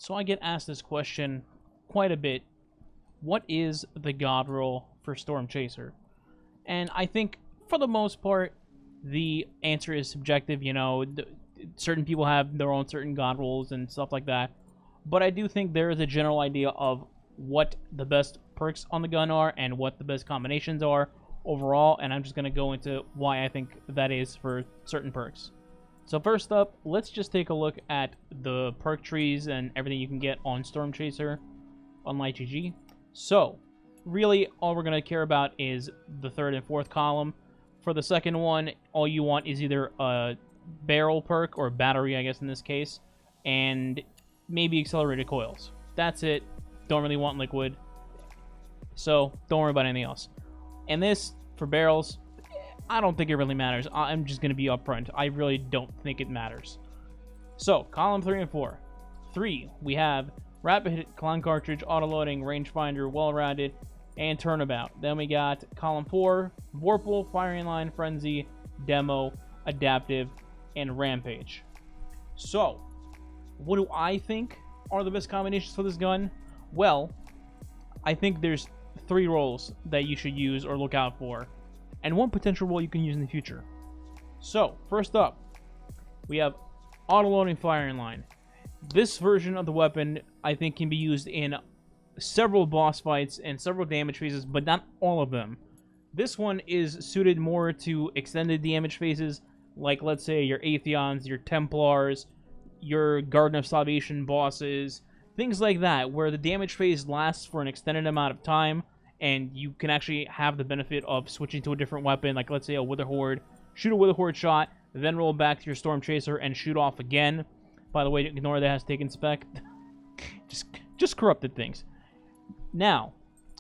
So I get asked this question quite a bit. What is the god roll for Stormchaser? And I think, for the most part, the answer is subjective. You know, certain people have their own certain god rolls and stuff like that. But I do think there is a general idea of what the best perks on the gun are and what the best combinations are overall. And I'm just going to go into why I think that is for certain perks. So first up, let's just take a look at the perk trees and everything you can get on Stormchaser on LightGG. So, really, all we're going to care about is the third and fourth column. For the second one, all you want is either a barrel perk, or battery, I guess in this case, and maybe accelerated coils. That's it. Don't really want liquid. So, don't worry about anything else. And this, for barrels, I don't think it really matters. I'm just going to be upfront. I really don't think it matters. So, column 3 and 4. 3, we have rapid hit, clown cartridge, auto-loading, rangefinder, well-rounded, and turnabout. Then we got column 4, Vorpal, firing line, frenzy, demo, adaptive, and rampage. So, what do I think are the best combinations for this gun? Well, I think there's 3 roles that you should use or look out for, and 1 potential role you can use in the future. So, first up, we have auto-loading firing line. This version of the weapon, I think, can be used in several boss fights and several damage phases, but not all of them. This one is suited more to extended damage phases, like, let's say, your Atheons, your Templars, your Garden of Salvation bosses, things like that, where the damage phase lasts for an extended amount of time, and you can actually have the benefit of switching to a different weapon, like, let's say, a Wither Horde, shoot a Wither Horde shot, then roll back to your Stormchaser and shoot off again. By the way, ignore that has taken spec. just corrupted things. Now,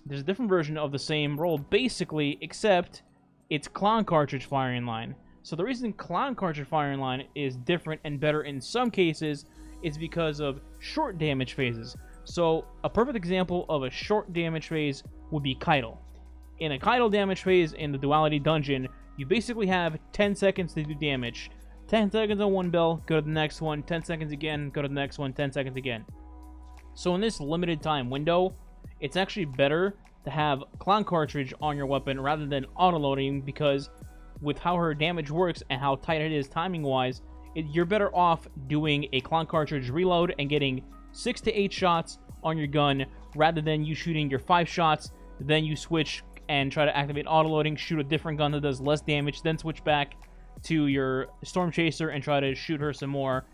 there's a different version of the same roll, basically, except it's clown cartridge firing line. So the reason clown cartridge firing line is different and better in some cases is because of short damage phases. So a perfect example of a short damage phase would be Keitel. In a Keitel damage phase in the Duality Dungeon, you basically have 10 seconds to do damage. 10 seconds on one bell, go to the next one, 10 seconds again, go to the next one, 10 seconds again. So in this limited time window, it's actually better to have clown cartridge on your weapon rather than auto-loading, because with how her damage works and how tight it is timing-wise, you're better off doing a clown cartridge reload and getting 6 to 8 shots on your gun rather than you shooting your 5 shots, then you switch and try to activate auto-loading, shoot a different gun that does less damage, then switch back to your Stormchaser and try to shoot her some more,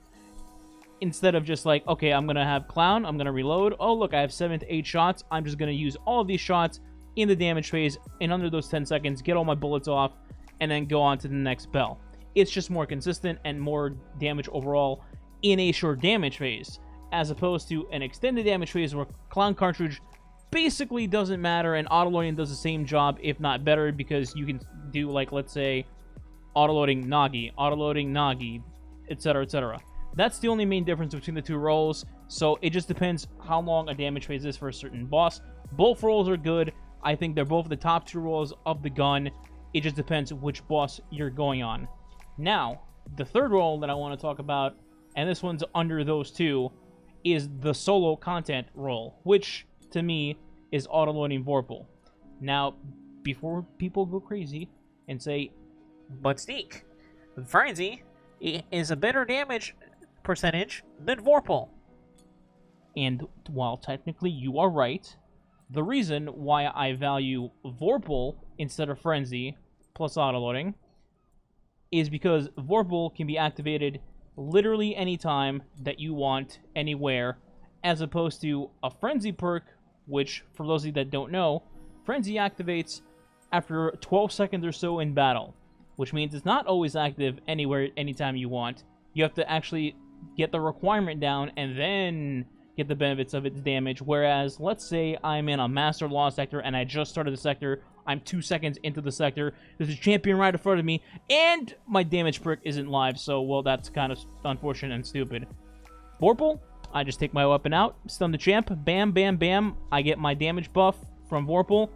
instead of just like, okay, I'm gonna have clown, I'm gonna reload, oh look, I have 7 to 8 shots, I'm just gonna use all of these shots in the damage phase, and under those 10 seconds, get all my bullets off, and then go on to the next bell. It's just more consistent and more damage overall in a short damage phase, as opposed to an extended damage phase where clown cartridge basically doesn't matter, and auto-loading does the same job, if not better, because you can do, like, let's say, auto-loading Nagi, etc., etc. That's the only main difference between the 2 roles, so it just depends how long a damage phase is for a certain boss. Both roles are good. I think they're both the top 2 roles of the gun. It just depends which boss you're going on. Now, the third role that I want to talk about, and this one's under those 2, is the solo content role, which, to me, is auto-loading Vorpal. Now, before people go crazy and say, but Sneak, Frenzy is a better damage percentage than Vorpal. And while technically you are right, the reason why I value Vorpal instead of Frenzy plus autoloading is because Vorpal can be activated literally anytime that you want, anywhere, as opposed to a Frenzy perk, which, for those of you that don't know, Frenzy activates after 12 seconds or so in battle, which means it's not always active anywhere, anytime you want. You have to actually get the requirement down and then get the benefits of its damage, whereas, let's say I'm in a Master Law sector and I just started the sector, I'm 2 seconds into the sector, there's a champion right in front of me, and my damage perk isn't live, so, well, that's kind of unfortunate and stupid. Vorpal, I just take my weapon out, stun the champ, bam, bam, bam, I get my damage buff from Vorpal,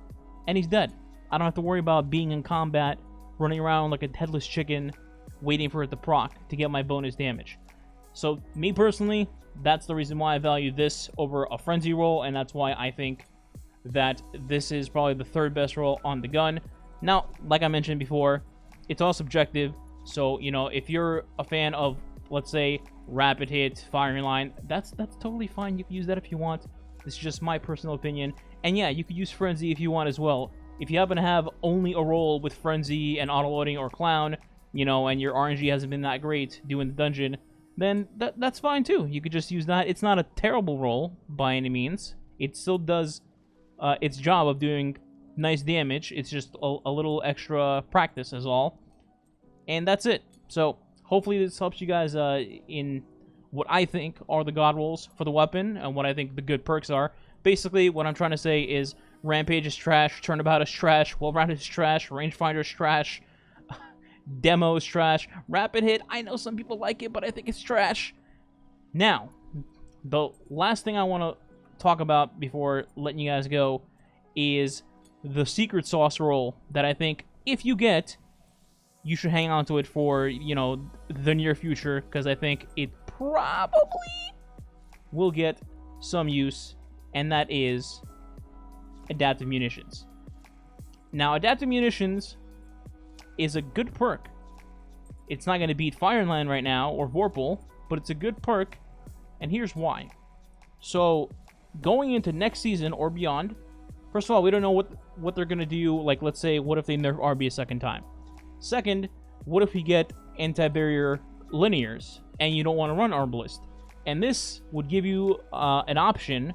and he's dead. I don't have to worry about being in combat, running around like a headless chicken, waiting for it to proc to get my bonus damage. So, me personally, that's the reason why I value this over a Frenzy roll, and that's why I think that this is probably the third best roll on the gun. Now, like I mentioned before, it's all subjective. So, you know, if you're a fan of, let's say, rapid hit, firing line, that's totally fine. You can use that if you want. This is just my personal opinion. And yeah, you could use Frenzy if you want as well. If you happen to have only a roll with Frenzy and auto-loading or Clown, you know, and your RNG hasn't been that great doing the dungeon, then that's fine too. You could just use that. It's not a terrible roll by any means. It still does its job of doing nice damage. It's just a little extra practice is all. And that's it. So hopefully this helps you guys in what I think are the god rolls for the weapon and what I think the good perks are. Basically, what I'm trying to say is Rampage is trash, Turnabout is trash, Well-Rounded is trash, Rangefinder is trash, Demo is trash, Rapid Hit, I know some people like it, but I think it's trash. Now, the last thing I want to talk about before letting you guys go is the secret sauce roll that I think if you get, you should hang on to it for, you know, the near future, because I think it probably will get some use, and that is Adaptive Munitions. Now, Adaptive Munitions is a good perk. It's not going to beat Fire Land right now, or Vorpal, but it's a good perk, and here's why. So, going into next season or beyond, first of all, we don't know what they're going to do. Like, let's say, what if they nerf RB a second time? Second, what if we get anti-barrier linears and you don't want to run Arbalist? And this would give you an option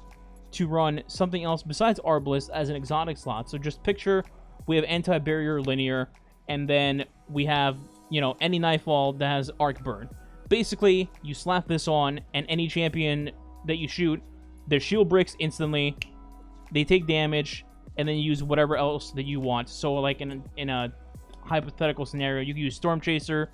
to run something else besides Arbalist as an exotic slot. So just picture we have anti-barrier linear, and then we have, you know, any Nightfall that has Arc Burn. Basically, you slap this on, and any champion that you shoot, their shield breaks instantly, they take damage, and then you use whatever else that you want. So like in a hypothetical scenario, you can use Stormchaser,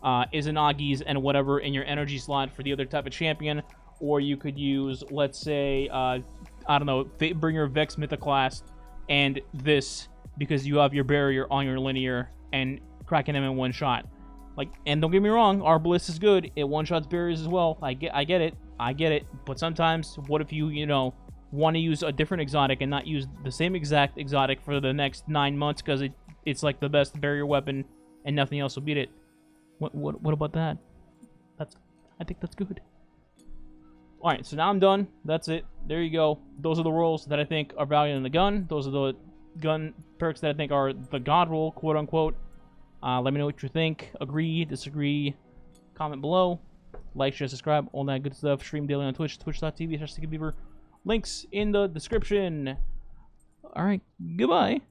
Izanagi's, and whatever in your energy slot for the other type of champion, or you could use, let's say, I don't know, Fatebringer Vex Mythoclast, and this, because you have your barrier on your linear, and cracking them in one shot. Like, and don't get me wrong, Arbalist is good, it one-shots barriers as well, I get it, but sometimes, what if you know, want to use a different exotic and not use the same exact exotic for the next 9 months, because it's like the best barrier weapon, and nothing else will beat it. What about that? I think that's good. Alright, so now I'm done. That's it. There you go. Those are the rolls that I think are valued in the gun. Those are the gun perks that I think are the god roll, quote unquote. Let me know what you think. Agree, disagree. Comment below. Like, share, subscribe. All that good stuff. Stream daily on Twitch. Twitch.tv/SneakyBeaver. Links in the description. Alright, goodbye.